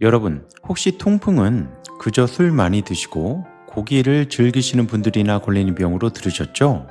여러분, 혹시 통풍은 그저 술 많이 드시고 고기를 즐기시는 분들이나 걸리는 병으로 들으셨죠?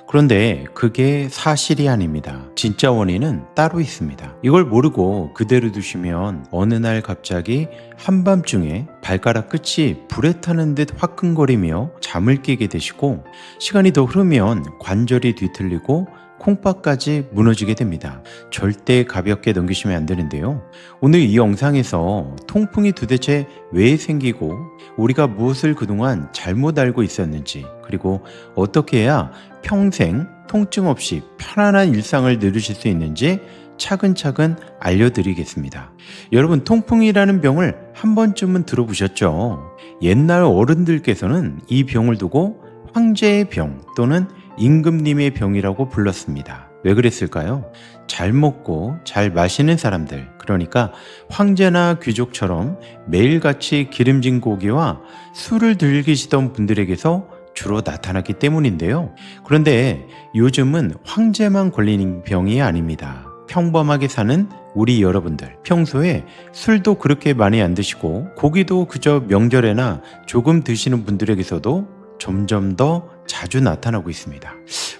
그런데 그게 사실이 아닙니다. 진짜 원인은 따로 있습니다. 이걸 모르고 그대로 두시면 어느 날 갑자기 한밤중에 발가락 끝이 불에 타는 듯 화끈거리며 잠을 깨게 되시고, 시간이 더 흐르면 관절이 뒤틀리고 콩팥까지 무너지게 됩니다. 절대 가볍게 넘기시면 안 되는데요. 오늘 이 영상에서 통풍이 도대체 왜 생기고 우리가 무엇을 그동안 잘못 알고 있었는지, 그리고 어떻게 해야 평생 통증 없이 편안한 일상을 누리실 수 있는지 차근차근 알려드리겠습니다. 여러분, 통풍이라는 병을 한 번쯤은 들어보셨죠? 옛날 어른들께서는 이 병을 두고 황제의 병 또는 임금님의 병이라고 불렀습니다. 왜 그랬을까요? 잘 먹고 잘 마시는 사람들, 그러니까 황제나 귀족처럼 매일같이 기름진 고기와 술을 즐기시던 분들에게서 주로 나타났기 때문인데요. 그런데 요즘은 황제만 걸리는 병이 아닙니다. 평범하게 사는 우리 여러분들, 평소에 술도 그렇게 많이 안 드시고 고기도 그저 명절에나 조금 드시는 분들에게서도 점점 더 자주 나타나고 있습니다.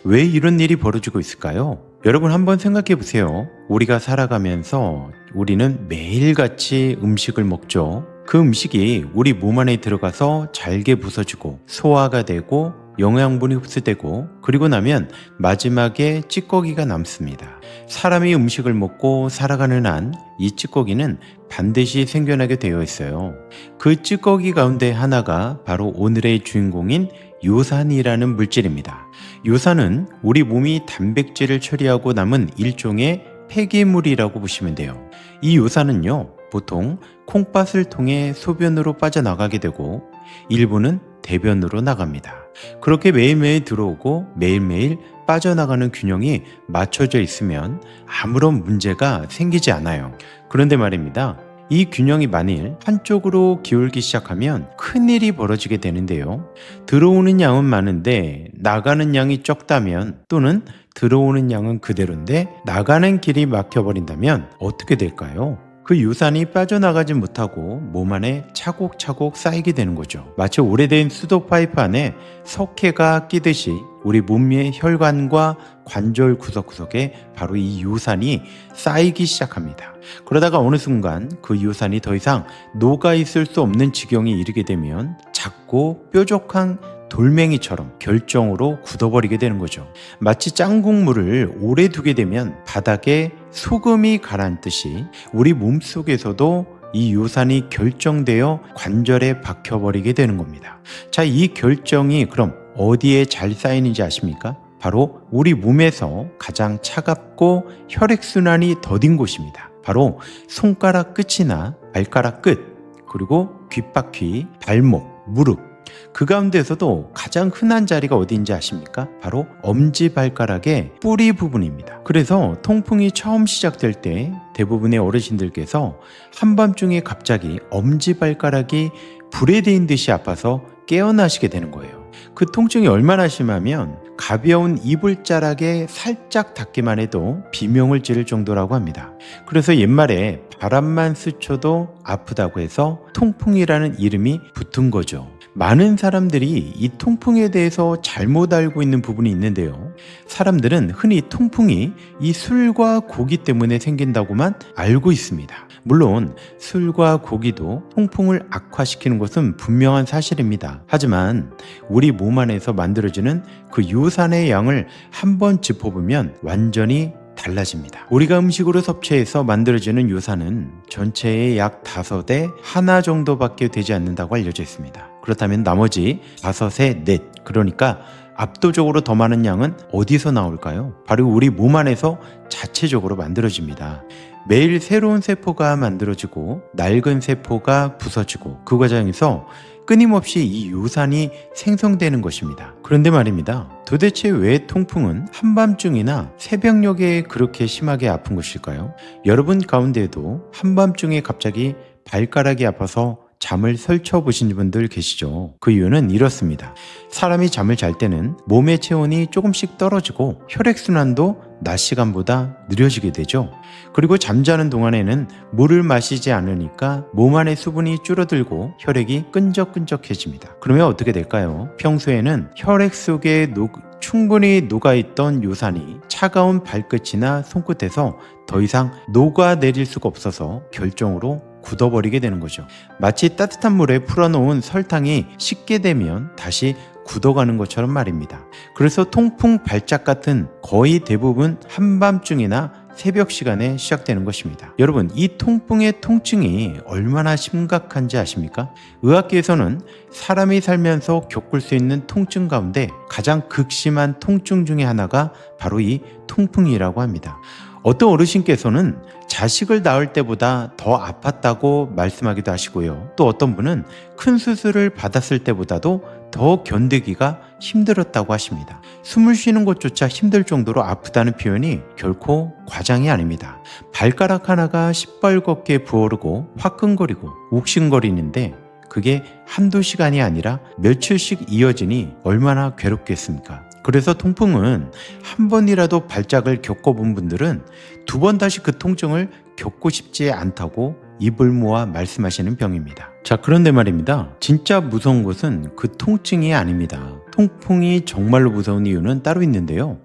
왜 이런 일이 벌어지고 있을까요? 여러분, 한번 생각해 보세요. 우리가 살아가면서 우리는 매일같이 음식을 먹죠. 그 음식이 우리 몸 안에 들어가서 잘게 부서지고 소화가 되고 영양분이 흡수되고, 그리고 나면 마지막에 찌꺼기가 남습니다. 사람이 음식을 먹고 살아가는 한 이 찌꺼기는 반드시 생겨나게 되어 있어요. 그 찌꺼기 가운데 하나가 바로 오늘의 주인공인 요산이라는 물질입니다. 요산은 우리 몸이 단백질을 처리하고 남은 일종의 폐기물이라고 보시면 돼요. 이 요산은요, 보통 콩팥을 통해 소변으로 빠져나가게 되고 일부는 대변으로 나갑니다. 그렇게 매일매일 들어오고 매일매일 빠져나가는 균형이 맞춰져 있으면 아무런 문제가 생기지 않아요. 그런데 말입니다, 이 균형이 만일 한쪽으로 기울기 시작하면 큰일이 벌어지게 되는데요. 들어오는 양은 많은데 나가는 양이 적다면, 또는 들어오는 양은 그대로인데 나가는 길이 막혀버린다면 어떻게 될까요? 그 유산이 빠져나가지 못하고 몸 안에 차곡차곡 쌓이게 되는 거죠. 마치 오래된 수도 파이프 안에 석회가 끼듯이 우리 몸 위의 혈관과 관절 구석구석에 바로 이 유산이 쌓이기 시작합니다. 그러다가 어느 순간 그 유산이 더 이상 녹아 있을 수 없는 지경에 이르게 되면 작고 뾰족한 돌멩이처럼 결정으로 굳어버리게 되는 거죠. 마치 짱국물을 오래 두게 되면 바닥에 소금이 가라앉듯이 우리 몸속에서도 이 유산이 결정되어 관절에 박혀버리게 되는 겁니다. 자, 이 결정이 그럼 어디에 잘 쌓이는지 아십니까? 바로 우리 몸에서 가장 차갑고 혈액순환이 더딘 곳입니다. 바로 손가락 끝이나 발가락 끝, 그리고 귓바퀴, 발목, 무릎, 그 가운데서도 가장 흔한 자리가 어디인지 아십니까? 바로 엄지발가락의 뿌리 부분입니다. 그래서 통풍이 처음 시작될 때 대부분의 어르신들께서 한밤중에 갑자기 엄지발가락이 불에 대인 듯이 아파서 깨어나시게 되는 거예요. 그 통증이 얼마나 심하면 가벼운 이불자락에 살짝 닿기만 해도 비명을 지를 정도라고 합니다. 그래서 옛말에 바람만 스쳐도 아프다고 해서 통풍이라는 이름이 붙은 거죠. 많은 사람들이 이 통풍에 대해서 잘못 알고 있는 부분이 있는데요. 사람들은 흔히 통풍이 이 술과 고기 때문에 생긴다고만 알고 있습니다. 물론 술과 고기도 통풍을 악화시키는 것은 분명한 사실입니다. 하지만 우리 몸 안에서 만들어지는 그 유산의 양을 한번 짚어보면 완전히 달라집니다. 우리가 음식으로 섭취해서 만들어지는 유산은 전체의 약 5의 하나 정도밖에 되지 않는다고 알려져 있습니다. 그렇다면 나머지 5의 넷, 그러니까 압도적으로 더 많은 양은 어디서 나올까요? 바로 우리 몸 안에서 자체적으로 만들어집니다. 매일 새로운 세포가 만들어지고 낡은 세포가 부서지고 그 과정에서 끊임없이 이 유산이 생성되는 것입니다. 그런데 말입니다, 도대체 왜 통풍은 한밤중이나 새벽녘에 그렇게 심하게 아픈 것일까요? 여러분 가운데에도 한밤중에 갑자기 발가락이 아파서 잠을 설쳐보신 분들 계시죠? 그 이유는 이렇습니다. 사람이 잠을 잘 때는 몸의 체온이 조금씩 떨어지고 혈액순환도 낮 시간보다 느려지게 되죠. 그리고 잠자는 동안에는 물을 마시지 않으니까 몸 안의 수분이 줄어들고 혈액이 끈적끈적해집니다. 그러면 어떻게 될까요? 평소에는 혈액 속에 충분히 녹아있던 요산이 차가운 발끝이나 손끝에서 더 이상 녹아내릴 수가 없어서 결정으로 굳어버리게 되는 거죠. 마치 따뜻한 물에 풀어놓은 설탕이 식게 되면 다시 굳어가는 것처럼 말입니다. 그래서 통풍 발작 같은 거의 대부분 한밤중이나 새벽 시간에 시작되는 것입니다. 여러분, 이 통풍의 통증이 얼마나 심각한지 아십니까? 의학계에서는 사람이 살면서 겪을 수 있는 통증 가운데 가장 극심한 통증 중에 하나가 바로 이 통풍이라고 합니다. 어떤 어르신께서는 자식을 낳을 때보다 더 아팠다고 말씀하기도 하시고요. 또 어떤 분은 큰 수술을 받았을 때보다도 더 견디기가 힘들었다고 하십니다. 숨을 쉬는 것조차 힘들 정도로 아프다는 표현이 결코 과장이 아닙니다. 발가락 하나가 시뻘겋게 부어오르고 화끈거리고 욱신거리는데 그게 한두 시간이 아니라 며칠씩 이어지니 얼마나 괴롭겠습니까? 그래서 통풍은 한 번이라도 발작을 겪어본 분들은 두 번 다시 그 통증을 겪고 싶지 않다고 입을 모아 말씀하시는 병입니다. 자, 그런데 말입니다. 진짜 무서운 것은 그 통증이 아닙니다. 통풍이 정말로 무서운 이유는 따로 있는데요.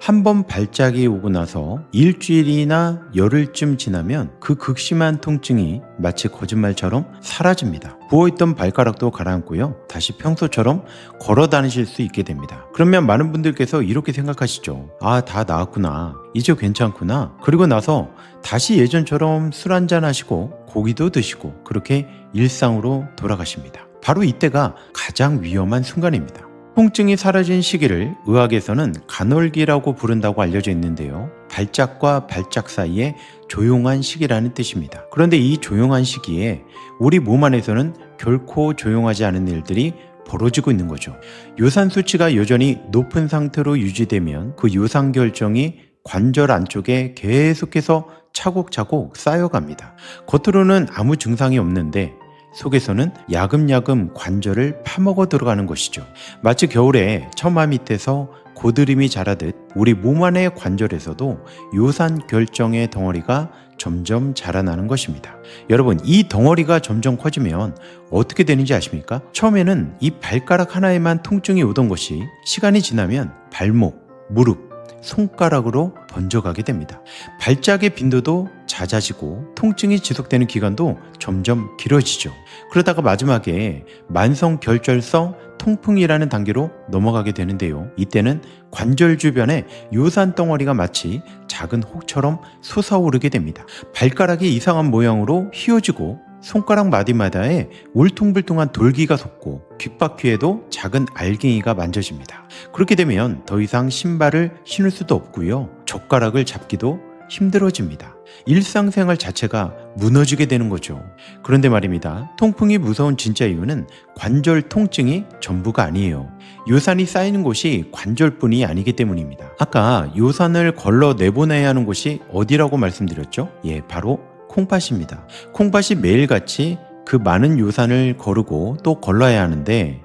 한 번 발작이 오고 나서 일주일이나 열흘쯤 지나면 그 극심한 통증이 마치 거짓말처럼 사라집니다. 부어있던 발가락도 가라앉고요. 다시 평소처럼 걸어 다니실 수 있게 됩니다. 그러면 많은 분들께서 이렇게 생각하시죠. 아, 다 나았구나. 이제 괜찮구나. 그리고 나서 다시 예전처럼 술 한잔 하시고 고기도 드시고 그렇게 일상으로 돌아가십니다. 바로 이때가 가장 위험한 순간입니다. 통증이 사라진 시기를 의학에서는 간헐기라고 부른다고 알려져 있는데요. 발작과 발작 사이에 조용한 시기라는 뜻입니다. 그런데 이 조용한 시기에 우리 몸 안에서는 결코 조용하지 않은 일들이 벌어지고 있는 거죠. 요산 수치가 여전히 높은 상태로 유지되면 그 요산 결정이 관절 안쪽에 계속해서 차곡차곡 쌓여갑니다. 겉으로는 아무 증상이 없는데 속에서는 야금야금 관절을 파먹어 들어가는 것이죠. 마치 겨울에 처마 밑에서 고드름이 자라듯 우리 몸 안의 관절에서도 요산 결정의 덩어리가 점점 자라나는 것입니다. 여러분, 이 덩어리가 점점 커지면 어떻게 되는지 아십니까? 처음에는 이 발가락 하나에만 통증이 오던 것이 시간이 지나면 발목, 무릎, 손가락으로 번져가게 됩니다. 발작의 빈도도 잦아지고 통증이 지속되는 기간도 점점 길어지죠. 그러다가 마지막에 만성결절성 통풍이라는 단계로 넘어가게 되는데요. 이때는 관절 주변에 요산 덩어리가 마치 작은 혹처럼 솟아오르게 됩니다. 발가락이 이상한 모양으로 휘어지고 손가락 마디마다에 울퉁불퉁한 돌기가 솟고 귓바퀴에도 작은 알갱이가 만져집니다. 그렇게 되면 더 이상 신발을 신을 수도 없고요. 젓가락을 잡기도 힘들어집니다. 일상생활 자체가 무너지게 되는 거죠. 그런데 말입니다. 통풍이 무서운 진짜 이유는 관절 통증이 전부가 아니에요. 요산이 쌓이는 곳이 관절뿐이 아니기 때문입니다. 아까 요산을 걸러 내보내야 하는 곳이 어디라고 말씀드렸죠? 예, 바로 콩팥입니다. 콩팥이 매일같이 그 많은 요산을 거르고 또 걸러야 하는데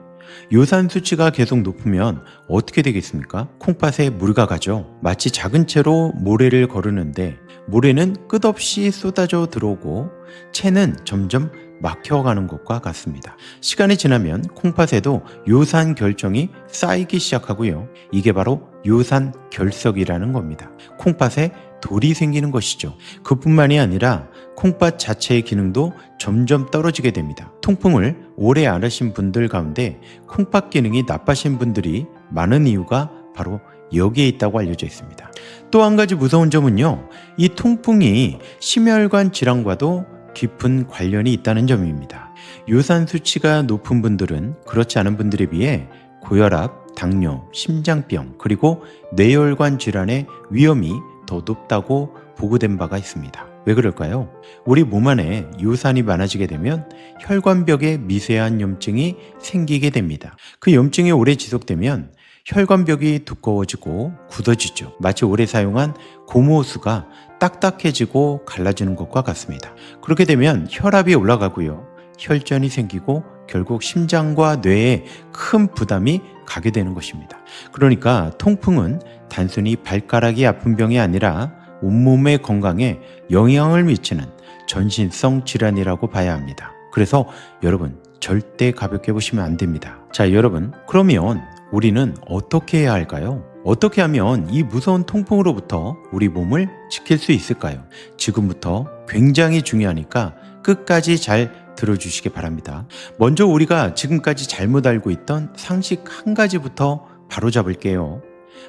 요산 수치가 계속 높으면 어떻게 되겠습니까? 콩팥에 무리가 가죠. 마치 작은 채로 모래를 거르는데 모래는 끝없이 쏟아져 들어오고 채는 점점 막혀가는 것과 같습니다. 시간이 지나면 콩팥에도 요산 결정이 쌓이기 시작하고요. 이게 바로 요산 결석이라는 겁니다. 콩팥에 돌이 생기는 것이죠. 그뿐만이 아니라 콩팥 자체의 기능도 점점 떨어지게 됩니다. 통풍을 오래 앓으신 분들 가운데 콩팥 기능이 나빠진 분들이 많은 이유가 바로 여기에 있다고 알려져 있습니다. 또 한 가지 무서운 점은요, 이 통풍이 심혈관 질환과도 깊은 관련이 있다는 점입니다. 요산 수치가 높은 분들은 그렇지 않은 분들에 비해 고혈압, 당뇨, 심장병, 그리고 뇌혈관 질환의 위험이 더 높다고 보고된 바가 있습니다. 왜 그럴까요? 우리 몸 안에 요산이 많아지게 되면 혈관벽에 미세한 염증이 생기게 됩니다. 그 염증이 오래 지속되면 혈관벽이 두꺼워지고 굳어지죠. 마치 오래 사용한 고무호스가 딱딱해지고 갈라지는 것과 같습니다. 그렇게 되면 혈압이 올라가고요. 혈전이 생기고 결국 심장과 뇌에 큰 부담이 가게 되는 것입니다. 그러니까 통풍은 단순히 발가락이 아픈 병이 아니라 온몸의 건강에 영향을 미치는 전신성 질환이라고 봐야 합니다. 그래서 여러분 절대 가볍게 보시면 안 됩니다. 자, 여러분, 그러면 우리는 어떻게 해야 할까요? 어떻게 하면 이 무서운 통풍으로부터 우리 몸을 지킬 수 있을까요? 지금부터 굉장히 중요하니까 끝까지 잘 들어주시기 바랍니다. 먼저 우리가 지금까지 잘못 알고 있던 상식 한 가지부터 바로잡을게요.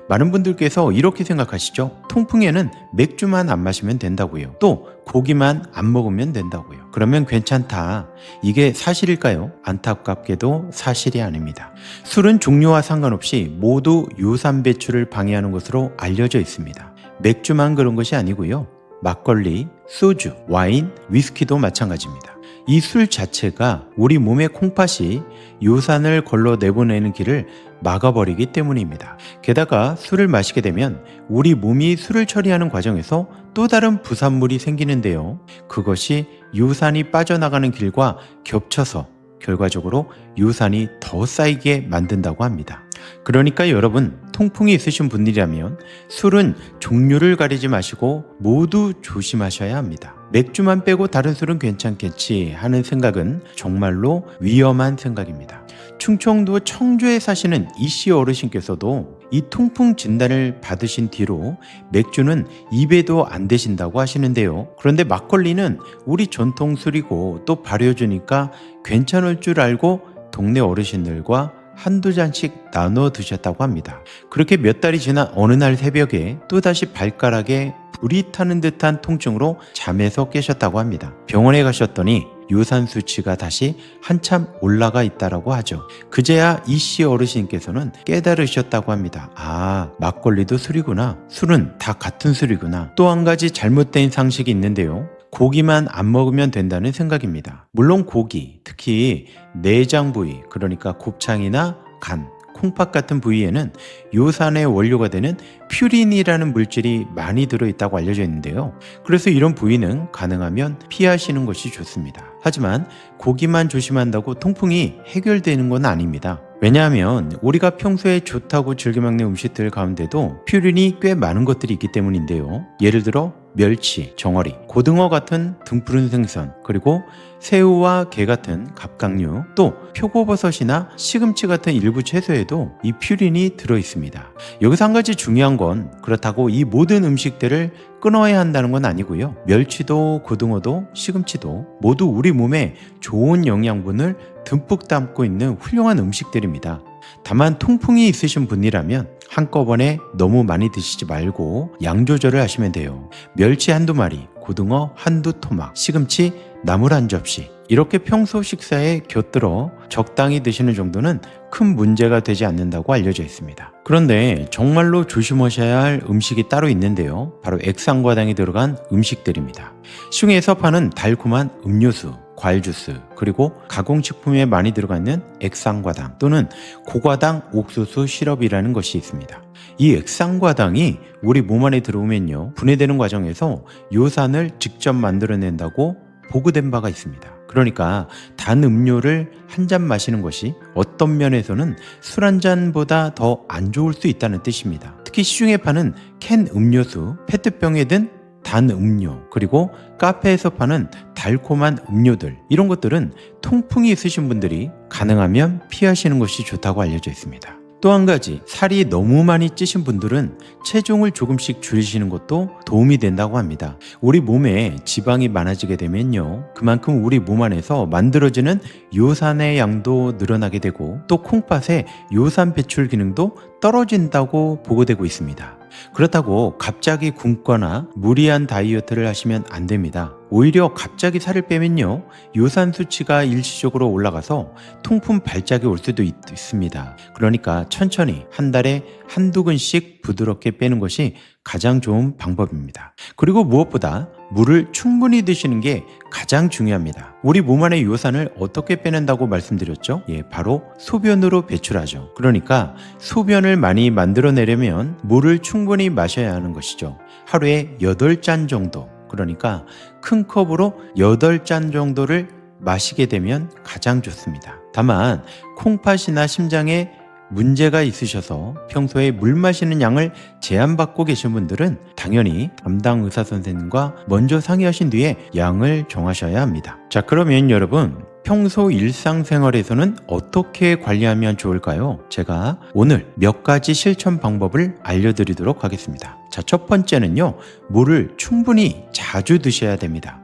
많은 분들께서 이렇게 생각하시죠? 통풍에는 맥주만 안 마시면 된다고요. 또 고기만 안 먹으면 된다고요. 그러면 괜찮다. 이게 사실일까요? 안타깝게도 사실이 아닙니다. 술은 종류와 상관없이 모두 요산 배출을 방해하는 것으로 알려져 있습니다. 맥주만 그런 것이 아니고요. 막걸리, 소주, 와인, 위스키도 마찬가지입니다. 이 술 자체가 우리 몸의 콩팥이 요산을 걸러 내보내는 길을 막아버리기 때문입니다. 게다가 술을 마시게 되면 우리 몸이 술을 처리하는 과정에서 또 다른 부산물이 생기는데요. 그것이 요산이 빠져나가는 길과 겹쳐서 결과적으로 요산이 더 쌓이게 만든다고 합니다. 그러니까 여러분, 통풍이 있으신 분이라면 술은 종류를 가리지 마시고 모두 조심하셔야 합니다. 맥주만 빼고 다른 술은 괜찮겠지 하는 생각은 정말로 위험한 생각입니다. 충청도 청주에 사시는 이씨 어르신께서도 이 통풍 진단을 받으신 뒤로 맥주는 입에도 안 대신다고 하시는데요. 그런데 막걸리는 우리 전통 술이고 또 발효주니까 괜찮을 줄 알고 동네 어르신들과 한두 잔씩 나눠 드셨다고 합니다. 그렇게 몇 달이 지난 어느 날 새벽에 또다시 발가락에 불이 타는 듯한 통증으로 잠에서 깨셨다고 합니다. 병원에 가셨더니 요산 수치가 다시 한참 올라가 있다라고 하죠. 그제야 이씨 어르신께서는 깨달으셨다고 합니다. 아, 막걸리도 술이구나. 술은 다 같은 술이구나. 또 한 가지 잘못된 상식이 있는데요. 고기만 안 먹으면 된다는 생각입니다. 물론 고기, 특히 내장 부위, 그러니까 곱창이나 간, 콩팥 같은 부위에는 요산의 원료가 되는 퓨린이라는 물질이 많이 들어있다고 알려져 있는데요. 그래서 이런 부위는 가능하면 피하시는 것이 좋습니다. 하지만 고기만 조심한다고 통풍이 해결되는 건 아닙니다. 왜냐하면 우리가 평소에 좋다고 즐겨 먹는 음식들 가운데도 퓨린이 꽤 많은 것들이 있기 때문인데요. 예를 들어 멸치, 정어리, 고등어 같은 등푸른 생선, 그리고 새우와 게 같은 갑각류, 또 표고버섯이나 시금치 같은 일부 채소에도 이 퓨린이 들어있습니다. 여기서 한 가지 중요한 건 그렇다고 이 모든 음식들을 끊어야 한다는 건 아니고요. 멸치도 고등어도 시금치도 모두 우리 몸에 좋은 영양분을 듬뿍 담고 있는 훌륭한 음식들입니다. 다만 통풍이 있으신 분이라면 한꺼번에 너무 많이 드시지 말고 양 조절을 하시면 돼요. 멸치 한두 마리, 고등어 한두 토막, 시금치 나물 한 접시, 이렇게 평소 식사에 곁들여 적당히 드시는 정도는 큰 문제가 되지 않는다고 알려져 있습니다. 그런데 정말로 조심하셔야 할 음식이 따로 있는데요. 바로 액상과당이 들어간 음식들입니다. 시중에서 파는 달콤한 음료수, 과일 주스, 그리고 가공식품에 많이 들어가 있는 액상과당 또는 고과당 옥수수 시럽이라는 것이 있습니다. 이 액상과당이 우리 몸 안에 들어오면요, 분해되는 과정에서 요산을 직접 만들어낸다고 보고된 바가 있습니다. 그러니까 단 음료를 한 잔 마시는 것이 어떤 면에서는 술 한 잔보다 더 안 좋을 수 있다는 뜻입니다. 특히 시중에 파는 캔 음료수, 페트병에 든 단 음료, 그리고 카페에서 파는 달콤한 음료들, 이런 것들은 통풍이 있으신 분들이 가능하면 피하시는 것이 좋다고 알려져 있습니다. 또 한 가지, 살이 너무 많이 찌신 분들은 체중을 조금씩 줄이시는 것도 도움이 된다고 합니다. 우리 몸에 지방이 많아지게 되면요, 그만큼 우리 몸 안에서 만들어지는 요산의 양도 늘어나게 되고 또 콩팥의 요산 배출 기능도 떨어진다고 보고되고 있습니다. 그렇다고 갑자기 굶거나 무리한 다이어트를 하시면 안 됩니다. 오히려 갑자기 살을 빼면요, 요산 수치가 일시적으로 올라가서 통풍 발작이 올 수도 있습니다. 그러니까 천천히 한 달에 한두 근씩 부드럽게 빼는 것이 가장 좋은 방법입니다. 그리고 무엇보다 물을 충분히 드시는 게 가장 중요합니다. 우리 몸 안의 요산을 어떻게 빼낸다고 말씀드렸죠? 바로 소변으로 배출하죠. 그러니까 소변을 많이 만들어내려면 물을 충분히 마셔야 하는 것이죠. 하루에 8잔 정도, 그러니까 큰 컵으로 8잔 정도를 마시게 되면 가장 좋습니다. 다만 콩팥이나 심장에 문제가 있으셔서 평소에 물 마시는 양을 제한받고 계신 분들은 당연히 담당 의사 선생님과 먼저 상의하신 뒤에 양을 정하셔야 합니다. 자, 그러면 여러분 평소 일상생활에서는 어떻게 관리하면 좋을까요? 제가 오늘 몇 가지 실천 방법을 알려드리도록 하겠습니다. 자, 첫 번째는요, 물을 충분히 자주 드셔야 됩니다.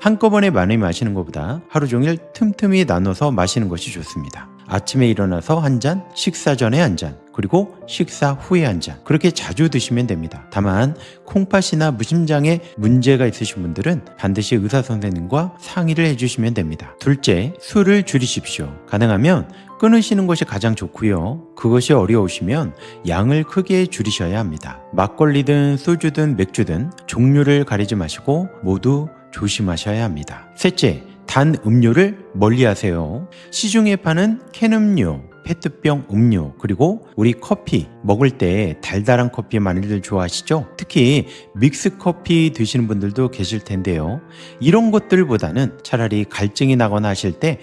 한꺼번에 많이 마시는 것보다 하루 종일 틈틈이 나눠서 마시는 것이 좋습니다. 아침에 일어나서 한 잔, 식사 전에 한 잔, 그리고 식사 후에 한 잔, 그렇게 자주 드시면 됩니다. 다만 콩팥이나 무심장에 문제가 있으신 분들은 반드시 의사 선생님과 상의를 해주시면 됩니다. 둘째, 술을 줄이십시오. 가능하면 끊으시는 것이 가장 좋고요. 그것이 어려우시면 양을 크게 줄이셔야 합니다. 막걸리든 소주든 맥주든 종류를 가리지 마시고 모두 조심하셔야 합니다. 셋째, 단 음료를 멀리하세요. 시중에 파는 캔 음료, 페트병 음료, 그리고 우리 커피 먹을 때 달달한 커피 많이들 좋아하시죠? 특히 믹스 커피 드시는 분들도 계실 텐데요. 이런 것들보다는 차라리 갈증이 나거나 하실 때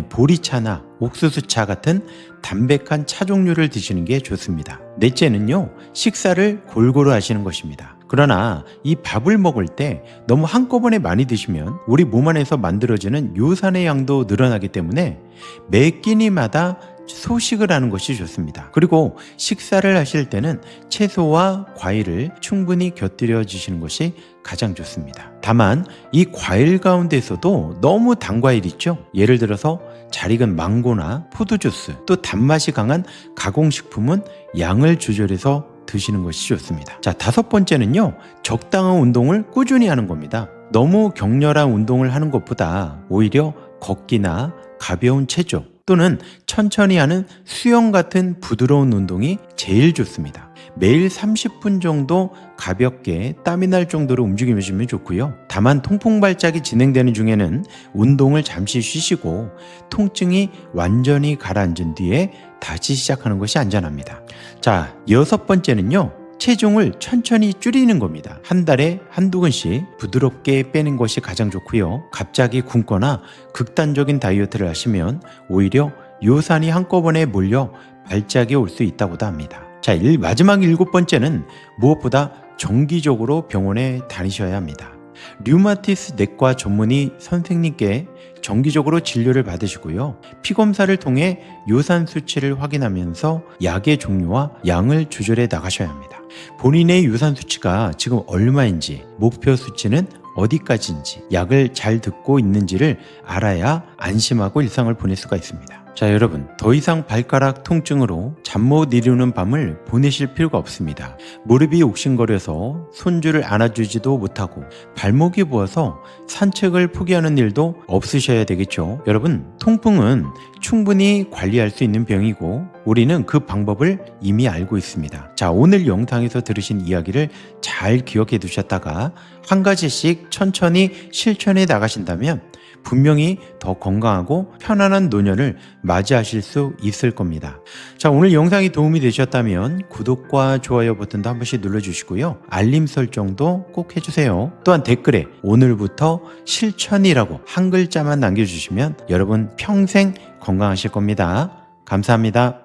보리차나 옥수수차 같은 담백한 차 종류를 드시는 게 좋습니다. 넷째는요, 식사를 골고루 하시는 것입니다. 그러나 이 밥을 먹을 때 너무 한꺼번에 많이 드시면 우리 몸 안에서 만들어지는 요산의 양도 늘어나기 때문에 매 끼니마다 소식을 하는 것이 좋습니다. 그리고 식사를 하실 때는 채소와 과일을 충분히 곁들여 주시는 것이 가장 좋습니다. 다만 이 과일 가운데서도 너무 단 과일 있죠? 예를 들어서 잘 익은 망고나 포도주스, 또 단맛이 강한 가공식품은 양을 조절해서 드시는 것이 좋습니다. 자, 다섯 번째는요, 적당한 운동을 꾸준히 하는 겁니다. 너무 격렬한 운동을 하는 것보다 오히려 걷기나 가벼운 체조 또는 천천히 하는 수영 같은 부드러운 운동이 제일 좋습니다. 매일 30분 정도 가볍게 땀이 날 정도로 움직이시면 좋고요. 다만 통풍 발작이 진행되는 중에는 운동을 잠시 쉬시고 통증이 완전히 가라앉은 뒤에 다시 시작하는 것이 안전합니다. 자, 여섯 번째는요, 체중을 천천히 줄이는 겁니다. 한 달에 한두 근씩 부드럽게 빼는 것이 가장 좋고요. 갑자기 굶거나 극단적인 다이어트를 하시면 오히려 요산이 한꺼번에 몰려 발작이 올 수 있다고도 합니다. 자, 마지막 일곱 번째는 무엇보다 정기적으로 병원에 다니셔야 합니다. 류마티스 내과 전문의 선생님께 정기적으로 진료를 받으시고요. 피검사를 통해 요산 수치를 확인하면서 약의 종류와 양을 조절해 나가셔야 합니다. 본인의 요산 수치가 지금 얼마인지, 목표 수치는 어디까지인지, 약을 잘 듣고 있는지를 알아야 안심하고 일상을 보낼 수가 있습니다. 자, 여러분, 더 이상 발가락 통증으로 잠 못 이루는 밤을 보내실 필요가 없습니다. 무릎이 욱신거려서 손주를 안아주지도 못하고 발목이 부어서 산책을 포기하는 일도 없으셔야 되겠죠. 여러분, 통풍은 충분히 관리할 수 있는 병이고 우리는 그 방법을 이미 알고 있습니다. 자, 오늘 영상에서 들으신 이야기를 잘 기억해 두셨다가 한 가지씩 천천히 실천해 나가신다면 분명히 더 건강하고 편안한 노년을 맞이하실 수 있을 겁니다. 자, 오늘 영상이 도움이 되셨다면 구독과 좋아요 버튼도 한 번씩 눌러주시고요. 알림 설정도 꼭 해주세요. 또한 댓글에 오늘부터 실천이라고 한 글자만 남겨주시면 여러분 평생 건강하실 겁니다. 감사합니다.